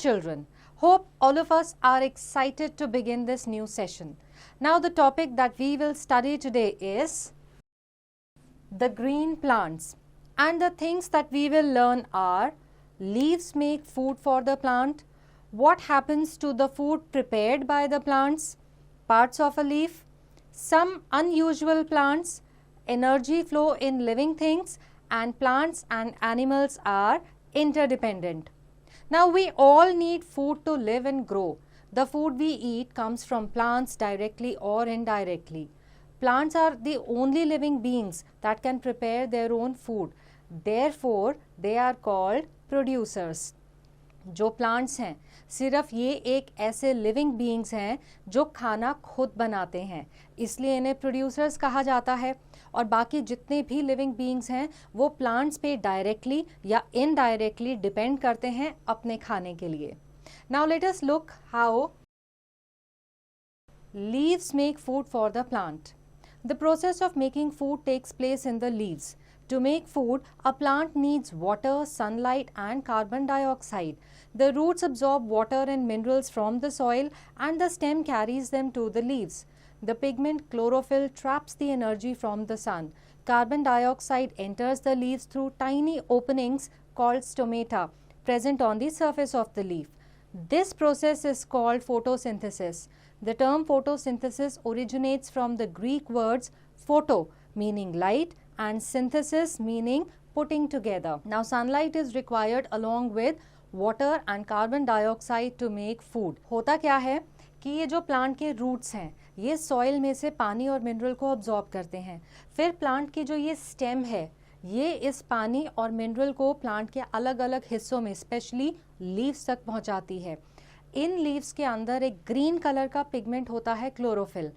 children, hope all of us are excited to begin this new session. Now the topic that we will study today is the green plants, and the things that we will learn are: leaves make food for the plant, what happens to the food prepared by the plants, parts of a leaf, some unusual plants, energy flow in living things, and plants and animals are interdependent. Now we all need food to live and grow. The food we eat comes from plants directly or indirectly. Plants are the only living beings that can prepare their own food. Therefore, they are called producers. जो plants हैं सिर्फ ये एक ऐसे living beings हैं जो खाना खुद बनाते हैं, इसलिए इन्हें प्रोड्यूसर्स कहा जाता है. और बाकी जितने भी लिविंग बीइंग्स हैं वो प्लांट्स पे डायरेक्टली या इनडायरेक्टली डिपेंड करते हैं अपने खाने के लिए. Now let us look how leaves make food for the plant. The process of making food takes place in the leaves. To make food, a plant needs water, sunlight and carbon dioxide. The roots absorb water and minerals from the soil and the stem carries them to the leaves. The pigment chlorophyll traps the energy from the sun. Carbon dioxide enters the leaves through tiny openings called stomata present on the surface of the leaf. This process is called photosynthesis. The term photosynthesis originates from the Greek words photo meaning light and synthesis meaning putting together. Now sunlight is required along with water and carbon dioxide to make food. होता क्या है कि ये जो plant के roots हैं ये soil में से पानी और मिनरल को अब्जॉर्ब करते हैं. फिर प्लांट की जो ये स्टेम है ये इस पानी और मिनरल को प्लांट के अलग अलग हिस्सों में स्पेशली लीव्स तक पहुंचाती है. इन लीव्स के अंदर एक ग्रीन कलर का पिगमेंट होता है क्लोरोफिल,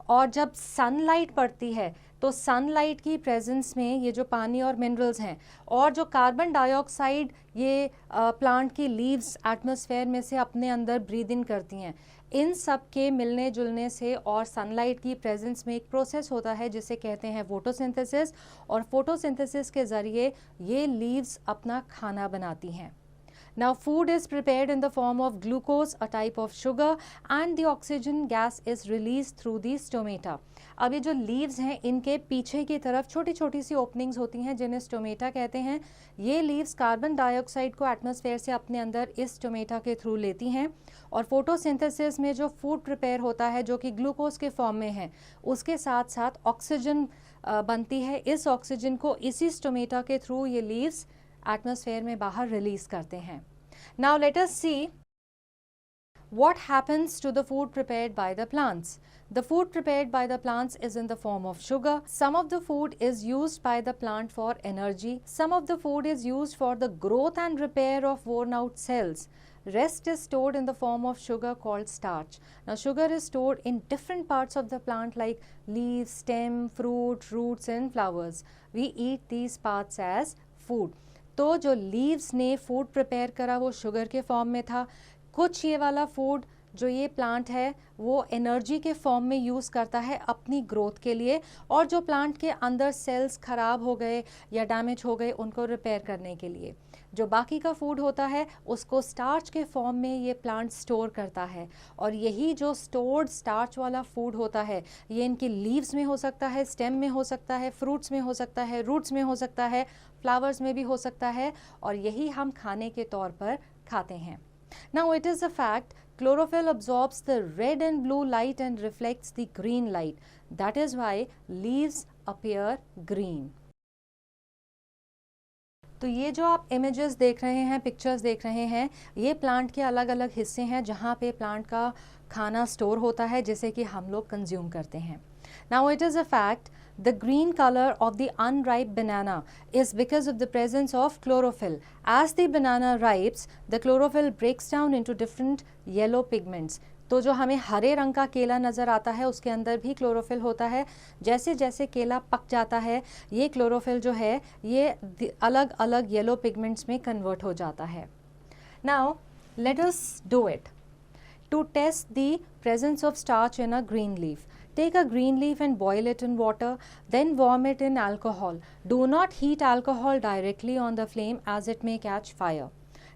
और जब सनलाइट पड़ती है तो सनलाइट की प्रेजेंस में ये जो पानी और मिनरल्स हैं और जो कार्बन डाइऑक्साइड ये प्लांट की लीव्स एटमॉस्फेयर में से अपने अंदर ब्रीद इन करती हैं, इन सब के मिलने जुलने से और सनलाइट की प्रेजेंस में एक प्रोसेस होता है जिसे कहते हैं फोटोसिंथेसिस. और फोटोसिंथेसिस के ज़रिए ये लीव्स अपना खाना बनाती हैं. Now food is prepared in the form of glucose, a type of sugar, and the oxygen gas is released through the stomata. अब ये जो लीव्स हैं इनके पीछे की तरफ छोटी छोटी सी ओपनिंग्स होती हैं जिन्हें स्टोमेटा कहते हैं. ये लीव्स कार्बन डाइऑक्साइड को एटमॉस्फेयर से अपने अंदर इस स्टोमेटा के थ्रू लेती हैं और फोटोसिंथेसिस में जो फूड प्रिपेयर होता है जो कि ग्लूकोज के फॉर्म में है उसके साथ साथ ऑक्सीजन बनती है. इस ऑक्सीजन को इसी स्टोमेटा के थ्रू ये लीव्स एटमॉस्फेयर में बाहर रिलीज करते हैं. Now let us see what happens to the food prepared by the plants. The food prepared by the plants is in the form of sugar. Some of the food is used by the plant for energy. Some of the food is used for the growth and repair of worn out cells. Rest is stored in the form of sugar called starch. Now sugar is stored in different parts of the plant like leaves, stem, fruit, roots and flowers. We eat these parts as food. तो जो leaves ने food prepare करा वो sugar के form में था. कुछ ये वाला फूड जो ये प्लांट है वो एनर्जी के फॉर्म में यूज़ करता है अपनी ग्रोथ के लिए, और जो प्लांट के अंदर सेल्स ख़राब हो गए या डैमेज हो गए उनको रिपेयर करने के लिए. जो बाकी का फूड होता है उसको स्टार्च के फॉर्म में ये प्लांट स्टोर करता है, और यही जो स्टोर्ड स्टार्च वाला फूड होता है ये इनकी लीव्स में हो सकता है, स्टेम में हो सकता है, फ्रूट्स में हो सकता है, रूट्स में हो सकता है, फ्लावर्स में भी हो सकता है, और यही हम खाने के तौर पर खाते हैं. Now it is a fact chlorophyll absorbs the red and blue light and reflects the green light. That is why leaves appear green. तो ये जो आप इमेजेस देख रहे हैं, पिक्चर्स देख रहे हैं, ये प्लांट के अलग अलग हिस्से हैं जहाँ पे प्लांट का खाना स्टोर होता है जिसे कि हम लोग कंज्यूम करते हैं. Now it is a fact the green color of the unripe banana is because of the presence of chlorophyll. As the banana ripes, the chlorophyll breaks down into different yellow pigments. तो जो हमें हरे रंग का केला नज़र आता है उसके अंदर भी क्लोरोफिल होता है. जैसे जैसे केला पक जाता है ये क्लोरोफिल जो है ये अलग अलग येलो पिगमेंट्स में कन्वर्ट हो जाता है. Now let us do it. To test the presence of starch in a green leaf, take a green leaf and boil it in water, then warm it in alcohol. Do not heat alcohol directly on the flame as it may catch fire.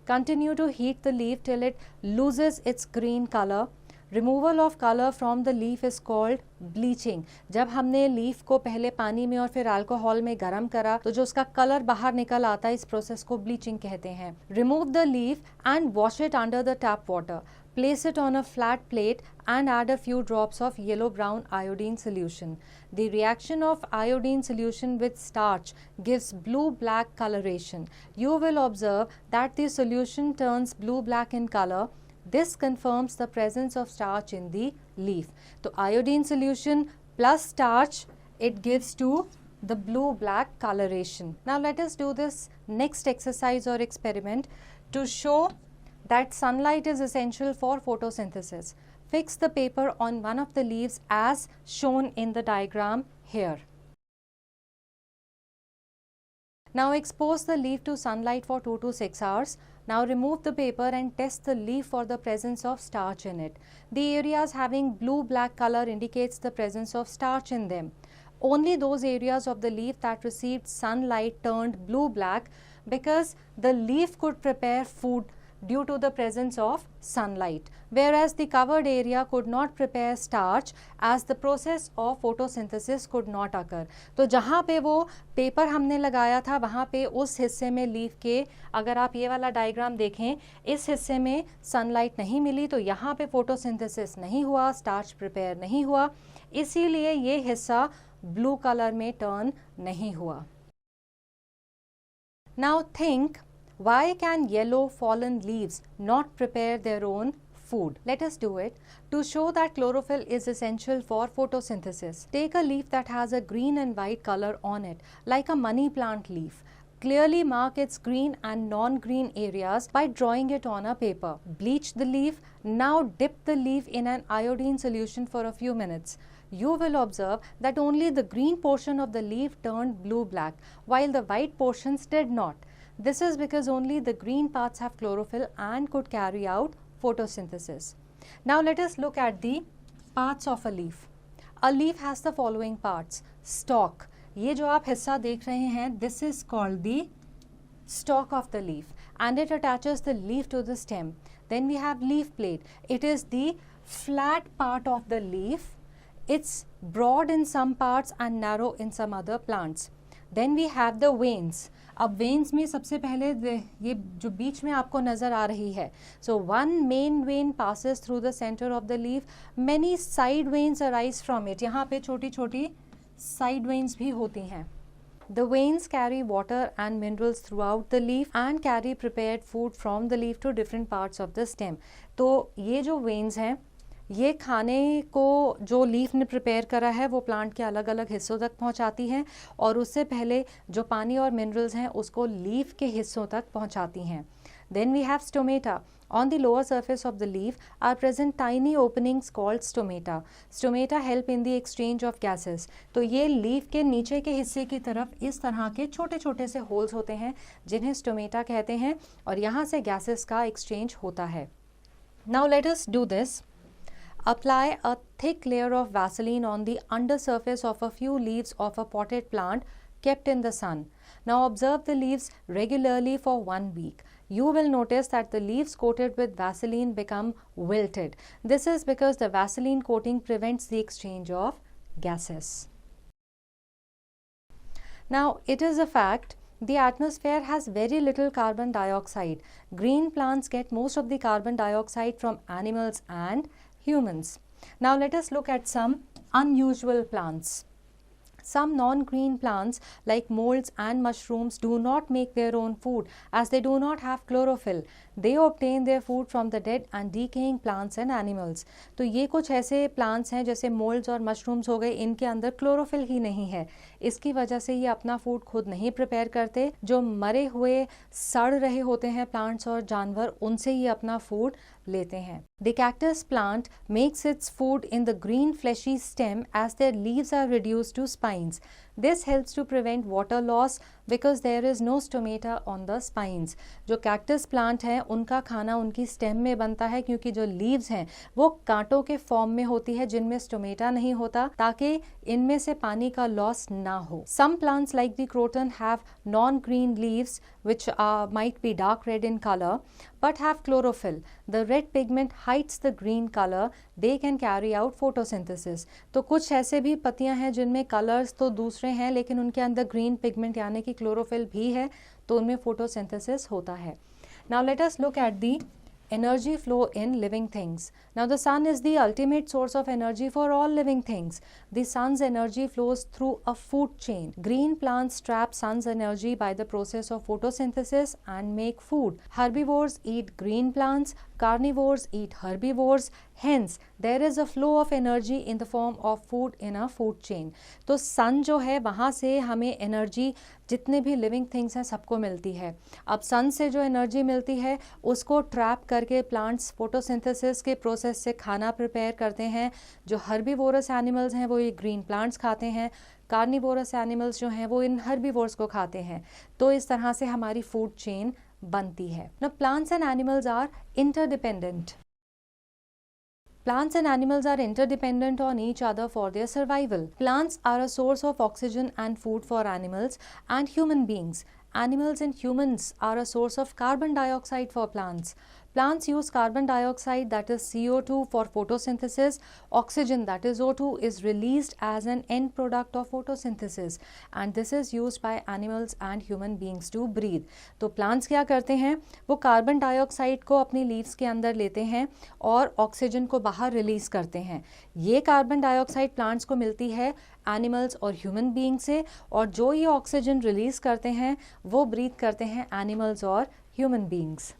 Continue to heat the leaf till it loses its green color. Removal of color from the leaf is called bleaching. जब हमने leaf को पहले पानी में और फिर alcohol में गर्म करा तो जो उसका कलर बाहर निकल आता है, इस प्रोसेस को ब्लीचिंग कहते हैं. Remove the leaf and wash it under the tap water. Place it on a flat plate and add a few drops of yellow-brown iodine solution. The reaction of iodine solution with starch gives blue-black coloration. You will observe that the solution turns blue-black in color. This confirms the presence of starch in the leaf. So iodine solution plus starch, it gives to the blue-black coloration. Now let us do this next exercise or experiment to show that sunlight is essential for photosynthesis. Fix the paper on one of the leaves as shown in the diagram here. Now expose the leaf to sunlight for 2 to 6 hours. Now remove the paper and test the leaf for the presence of starch in it. The areas having blue-black color indicates the presence of starch in them. Only those areas of the leaf that received sunlight turned blue-black because the leaf could prepare food due to the presence of sunlight, whereas the covered area could not prepare starch as the process of photosynthesis could not occur. तो जहाँ पे वो paper हमने लगाया था वहाँ पे उस हिस्से में लीफ के, अगर आप ये वाला डायग्राम देखें, इस हिस्से में सनलाइट नहीं मिली तो यहाँ पे फोटोसिंथेसिस नहीं हुआ, स्टार्च प्रिपेयर नहीं हुआ, इसीलिए ये हिस्सा ब्लू कलर में टर्न नहीं हुआ. Now think, why can yellow fallen leaves not prepare their own food? Let us do it. To show that chlorophyll is essential for photosynthesis, take a leaf that has a green and white color on it, like a money plant leaf. Clearly mark its green and non-green areas by drawing it on a paper. Bleach the leaf. Now dip the leaf in an iodine solution for a few minutes. You will observe that only the green portion of the leaf turned blue-black, while the white portions did not. This is because only the green parts have chlorophyll and could carry out photosynthesis. Now let us look at the parts of a leaf. A leaf has the following parts. Stalk. ये जो आप हिस्सा देख रहे हैं, this is called the stalk of the leaf and it attaches the leaf to the stem. Then we have leaf plate. It is the flat part of the leaf. It's broad in some parts and narrow in some other plants. Then we have the veins. अब veins में सबसे पहले ये जो बीच में आपको नज़र आ रही है, so one main vein passes through the centre of the leaf, many side veins arise from it. यहाँ पे छोटी छोटी साइड वेन्स भी होती हैं. The veins carry water and minerals throughout the leaf and carry prepared food from the leaf to different parts of the stem. तो ये जो veins हैं, ये खाने को जो लीफ ने प्रिपेयर करा है वो प्लांट के अलग अलग हिस्सों तक पहुंचाती हैं और उससे पहले जो पानी और मिनरल्स हैं उसको लीफ के हिस्सों तक पहुंचाती हैं. Then we have stomata. On the lower surface of the leaf are present tiny openings called stomata. Stomata help in the exchange of gases. तो ये लीफ के नीचे के हिस्से की तरफ इस तरह के छोटे छोटे से होल्स होते हैं जिन्हें स्टोमेटा कहते हैं और यहाँ से गैसेस का एक्सचेंज होता है. Now let us do this. Apply a thick layer of Vaseline on the undersurface of a few leaves of a potted plant kept in the sun. Now observe the leaves regularly for 1 week. You will notice that the leaves coated with Vaseline become wilted. This is because the Vaseline coating prevents the exchange of gases. Now it is a fact, the atmosphere has very little carbon dioxide. Green plants get most of the carbon dioxide from animals and humans. Now let us look at some unusual plants. Some non-green plants like molds and mushrooms do not make their own food as they do not have chlorophyll. They obtain their food from the dead and decaying plants and animals. तो ये कुछ ऐसे plants हैं जैसे molds और mushrooms हो गए, इनके अंदर chlorophyll ही नहीं है. इसकी वजह से ये अपना फूड खुद नहीं प्रिपेयर करते. जो मरे हुए सड़ रहे होते हैं प्लांट्स और जानवर, उनसे ये अपना फूड लेते हैं. The cactus plant makes its food in the green fleshy stem as their leaves are reduced to spines. This helps to prevent water loss, because there is no stomata on the spines. जो cactus plant हैं उनका खाना उनकी stem में बनता है क्योंकि जो लीव्स हैं वो कांटों के फॉर्म में होती है जिनमें स्टोमेटा नहीं होता, ताकि इनमें से पानी का लॉस ना हो. Some plants like the croton have non-green leaves which might be dark red in color but have chlorophyll. The red pigment hides the green color. They can carry out photosynthesis. तो कुछ ऐसे भी पत्तियां हैं जिनमें colours तो दूसरे हैं लेकिन उनके अंदर ग्रीन पिगमेंट यानी कि क्लोरोफिल भी है, तो उनमें फोटोसिंथेसिस होता है. Now let us look at the energy flow in living things. Now the sun is the ultimate source of energy for all living things. The sun's energy flows through a food chain. Green plants trap sun's energy by the process of photosynthesis and make food. Herbivores eat green plants, carnivores eat herbivores. Hence there is a flow of energy in the form of food in a food chain. तो सन जो है वहाँ से हमें energy जितने भी living things हैं सबको मिलती है. अब सन से जो एनर्जी मिलती है उसको ट्रैप करके प्लांट्स फोटोसिंथेसिस के प्रोसेस से खाना प्रिपेयर करते हैं. जो हर्बीवोरस एनिमल्स हैं वो ये ग्रीन प्लांट्स खाते हैं, कार्निवोरस एनिमल्स जो हैं वो इन हर्बीवोर्स को खाते हैं. तो इस तरह से हमारी फूड चेन बनती है. Now plants and animals are interdependent. Plants and animals are interdependent on each other for their survival. Plants are a source of oxygen and food for animals and human beings. Animals and humans are a source of carbon dioxide for plants. Plants use carbon dioxide, that is CO2, for photosynthesis. Oxygen, that is O2, is released as an end product of photosynthesis and this is used by animals and human beings to breathe. तो plants क्या करते हैं, वो carbon dioxide को अपनी leaves के अंदर लेते हैं और ऑक्सीजन को बाहर रिलीज करते हैं. ये कार्बन डाइऑक्साइड प्लांट्स को मिलती है एनिमल्स और ह्यूमन बींग से, और जो ये ऑक्सीजन रिलीज करते हैं वो ब्रीथ करते हैं एनिमल्स और human beings.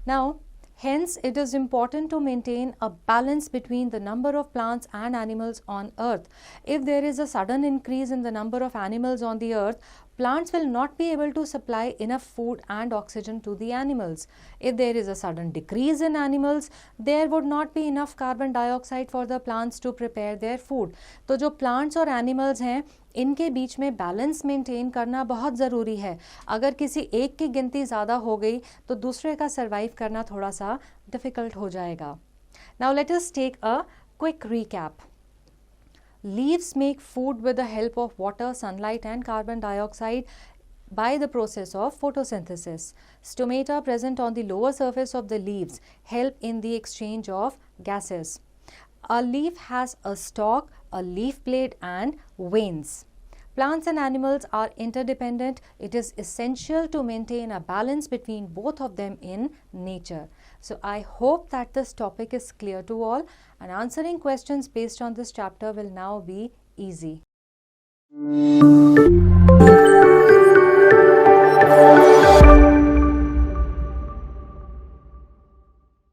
Now, hence it is important to maintain a balance between the number of plants and animals on earth. If there is a sudden increase in the number of animals on the earth, plants will not be able to supply enough food and oxygen to the animals. If there is a sudden decrease in animals, there would not be enough carbon dioxide for the plants to prepare their food. तो जो plants और animals हैं इनके बीच में balance maintain करना बहुत ज़रूरी है. अगर किसी एक की गिनती ज़्यादा हो गई तो दूसरे का सर्वाइव करना थोड़ा सा डिफ़िकल्ट हो जाएगा. Now let us take a quick recap. Leaves make food with the help of water, sunlight and carbon dioxide by the process of photosynthesis. Stomata present on the lower surface of the leaves help in the exchange of gases. A leaf has a stalk, a leaf blade and veins. Plants and animals are interdependent. It is essential to maintain a balance between both of them in nature. So I hope that this topic is clear to all, and answering questions based on this chapter will now be easy.